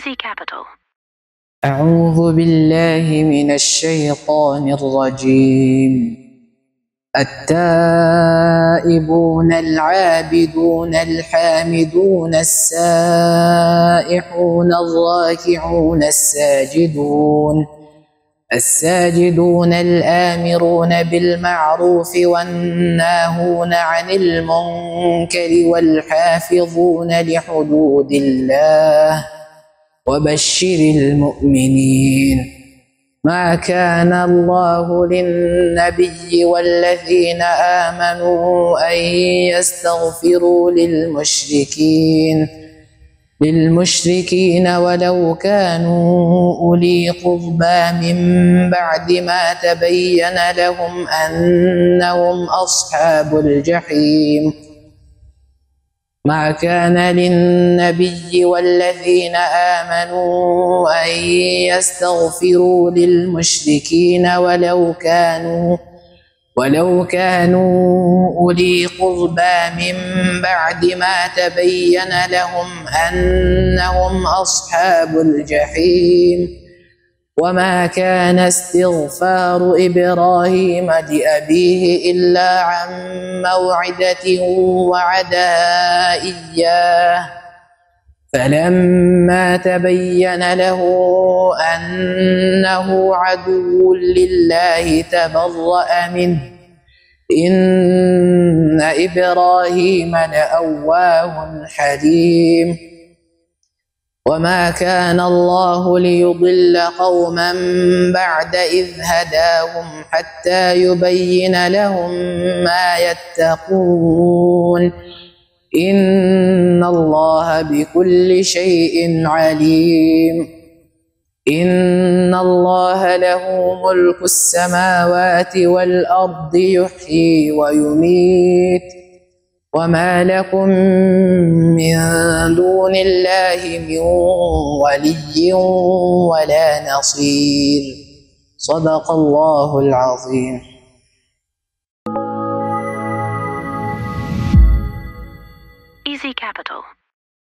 Tbilisi capital. أعوذ بالله من الشيطان الرجيم. التائبون العابدون الحامدون السائحون الراكعون الساجدون الآمرون بالمعروف والناهون عن المنكر والحافظون لحدود الله وبشر المؤمنين. ما كان الله للنبي والذين آمنوا أن يستغفروا للمشركين ولو كانوا أولي قربى من بعد ما تبين لهم أنهم أصحاب الجحيم. ما كان للنبي والذين آمنوا أن يستغفروا للمشركين ولو كانوا أولي قربى من بعد ما تبين لهم أنهم أصحاب الجحيم. وما كان استغفار إبراهيم لأبيه إلا عن موعدة وعدها إياه، فلما تبين له أنه عدو لله تبرأ منه، إن إبراهيم لأواه حليم. وما كان الله ليضل قوما بعد إذ هداهم حتى يبين لهم ما يتقون، إن الله بكل شيء عليم. إن الله له ملك السماوات والأرض يحيي ويميت، وما لكم من دون الله من ولي ولا نصير. صدق الله العظيم.